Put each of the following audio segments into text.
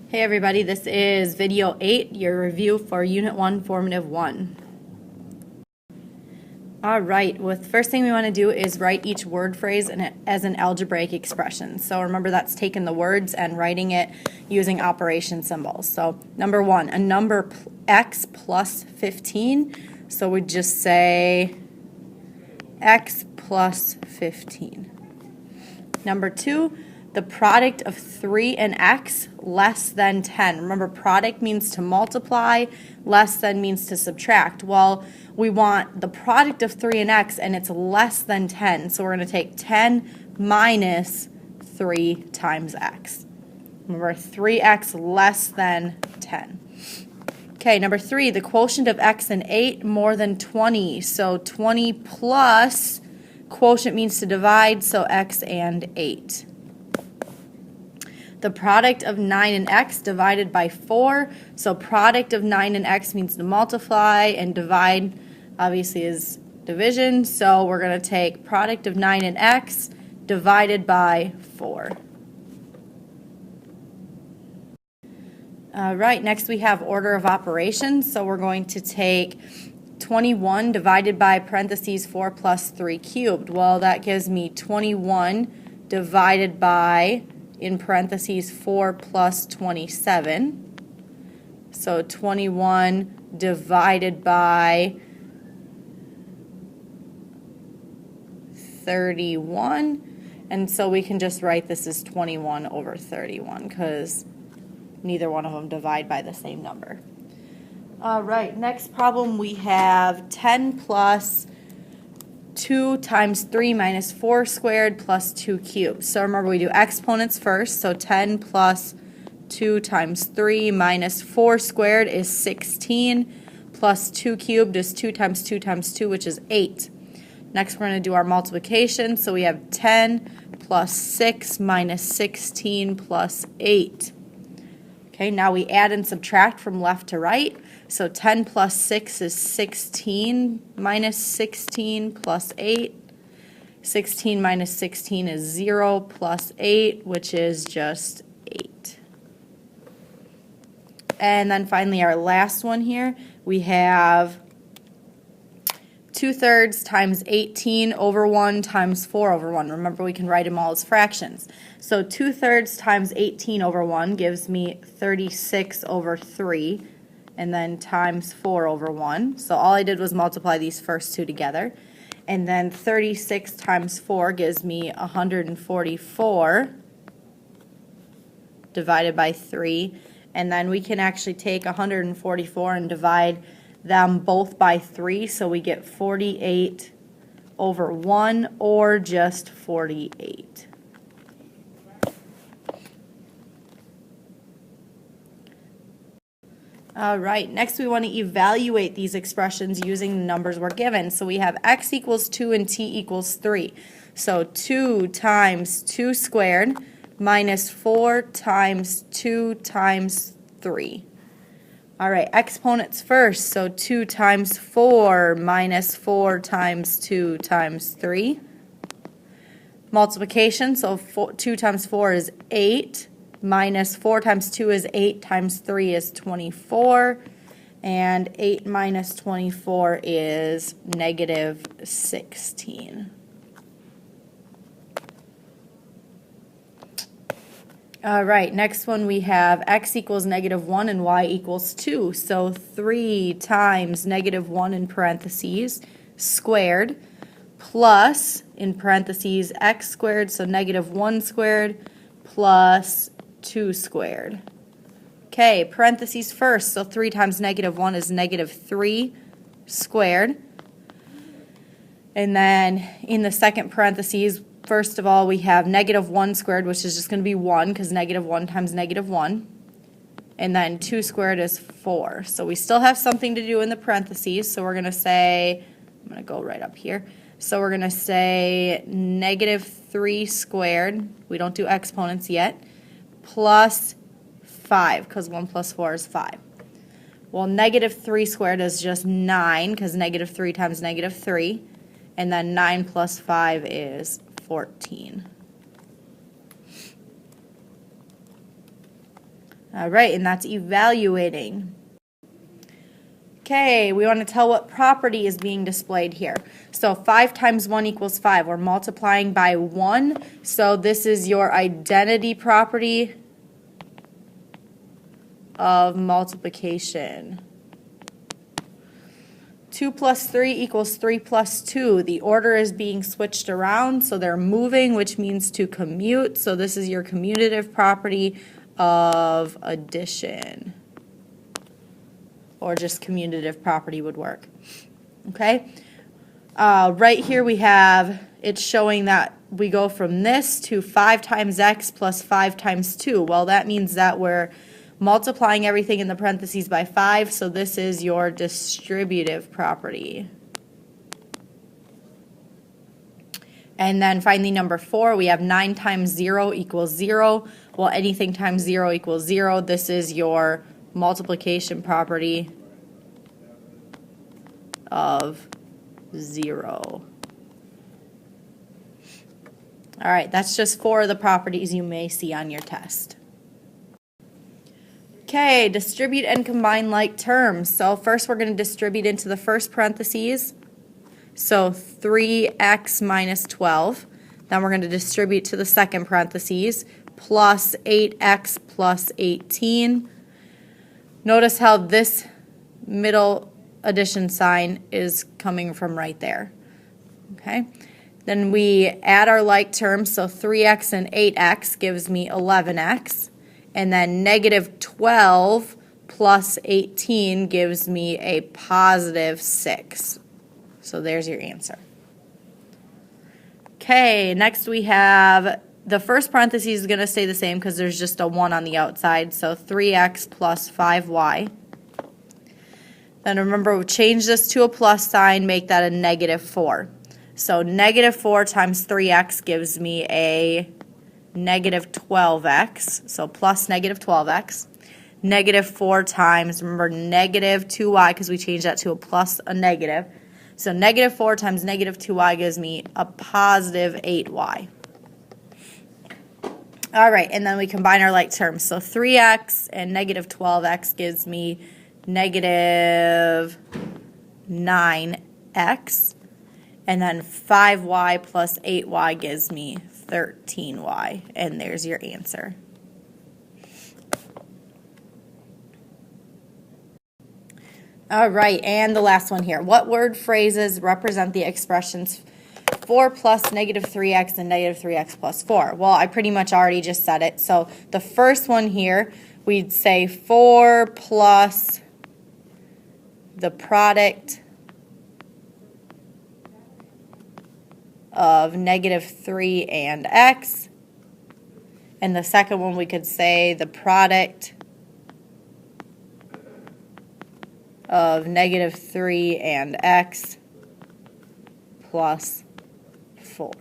Hey everybody, this is video 8, your review for Unit 1, Formative 1. Alright, well, the first thing we want to do is write each word phrase as an algebraic expression. So remember, that's taking the words and writing it using operation symbols. So number 1, a number x plus 15. So we just say x plus 15. Number 2, the product of 3 and x less than 10. Remember, product means to multiply, less than means to subtract. Well, we want the product of 3 and x, and it's less than 10. So we're going to take 10 minus 3 times x. Remember, 3x less than 10. Okay, number 3, the quotient of x and 8 more than 20. So 20 plus, quotient means to divide, so x and 8. The product of 9 and x divided by 4. So product of 9 and x means to multiply, and divide obviously is division. So we're going to take product of 9 and x divided by 4. All right, next we have order of operations. So we're going to take 21 divided by parentheses 4 plus 3 cubed. Well, that gives me 21 divided by, in parentheses, 4 plus 27. So 21 divided by 31. And so we can just write this as 21 over 31 because neither one of them divide by the same number. All right, next problem we have 10 plus 2 times 3 minus 4 squared plus 2 cubed. So remember, we do exponents first. So 10 plus 2 times 3 minus 4 squared is 16, plus 2 cubed is 2 times 2 times 2, which is 8. Next, we're going to do our multiplication. So we have 10 plus 6 minus 16 plus 8. Okay, now we add and subtract from left to right. So 10 plus 6 is 16 minus 16 plus 8. 16 minus 16 is 0 plus 8, which is just 8. And then finally our last one here, we have 2/3 times 18 over 1 times 4 over 1. Remember, we can write them all as fractions. So 2/3 times 18 over 1 gives me 36 over 3. And then times 4 over 1. So all I did was multiply these first two together. And then 36 times 4 gives me 144 divided by 3. And then we can actually take 144 and divide them both by 3. So we get 48 over 1, or just 48. All right, next we want to evaluate these expressions using the numbers we're given. So we have x equals 2 and t equals 3. So 2 times 2 squared minus 4 times 2 times 3. All right, exponents first. So 2 times 4 minus 4 times 2 times 3. Multiplication, so 2 times 4 is 8. Minus 4 times 2 is 8 times 3 is 24, and 8 minus 24 is negative 16. All right, next one we have x equals negative 1 and y equals 2. So 3 times negative 1 in parentheses squared plus, in parentheses, x squared, so negative 1 squared plus 2 squared. Okay, parentheses first, so 3 times negative 1 is negative 3 squared. And then in the second parentheses, first of all, we have negative 1 squared, which is just going to be 1, because negative 1 times negative 1. And then 2 squared is 4. So we still have something to do in the parentheses, so we're going to say, I'm going to go right up here. So we're going to say negative 3 squared, we don't do exponents yet, plus 5, because 1 plus 4 is 5. Well, negative 3 squared is just 9, because negative 3 times negative 3. And then 9 plus 5 is 14. All right, and that's evaluating. Okay, we want to tell what property is being displayed here. So 5 times 1 equals 5. We're multiplying by 1. So this is your identity property of multiplication. 2 plus 3 equals 3 plus 2. The order is being switched around, so they're moving, which means to commute. So this is your commutative property of addition. Or just commutative property would work. Okay? Right here we have, it's showing that we go from this to 5 times x plus 5 times 2. Well, that means that we're multiplying everything in the parentheses by 5, so this is your distributive property. And then finally, number 4, we have 9 times 0 equals 0. Well, anything times 0 equals 0. This is your multiplication property of 0. All right, that's just 4 of the properties you may see on your test. Okay, distribute and combine like terms. So first we're going to distribute into the first parentheses. So 3x minus 12. Then we're going to distribute to the second parentheses, plus 8x plus 18. Notice how this middle addition sign is coming from right there. Okay. Then we add our like terms, so 3x and 8x gives me 11x. And then negative 12 plus 18 gives me a positive 6. So there's your answer. Okay, next we have the first parenthesis is going to stay the same because there's just a 1 on the outside. So 3x plus 5y. Then remember, we change this to a plus sign, make that a negative 4. So negative 4 times 3x gives me a negative 12x, so plus negative 12x. Negative 4 times, remember, negative 2y, because we changed that to a plus a negative. So negative 4 times negative 2y gives me a positive 8y. All right, and then we combine our like terms. So 3x and negative 12x gives me negative 9x. And then 5y plus 8y gives me 13y. And there's your answer. All right, and the last one here. What word phrases represent the expressions 4 plus negative 3x and negative 3x plus 4? Well, I pretty much already just said it. So the first one here, we'd say 4 plus the product of negative 3 and x. And the second one, we could say the product of negative 3 and x plus 4.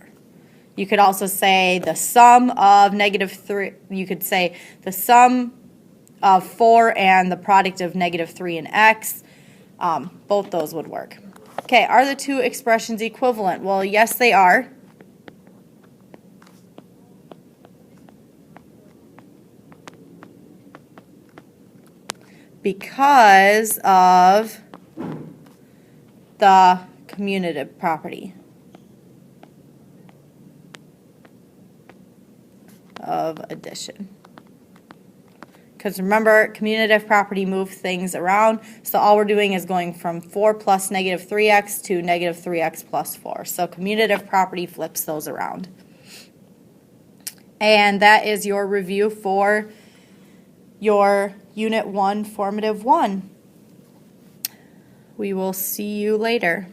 You could also say the sum of negative 3, you could say the sum of 4 and the product of negative 3 and x. Both those would work. Okay, are the two expressions equivalent? Well, yes, they are. Because of the commutative property of addition. Because remember, commutative property moves things around, so all we're doing is going from 4 plus negative 3x to negative 3x plus 4. So commutative property flips those around. And that is your review for your Unit 1, Formative 1. We will see you later.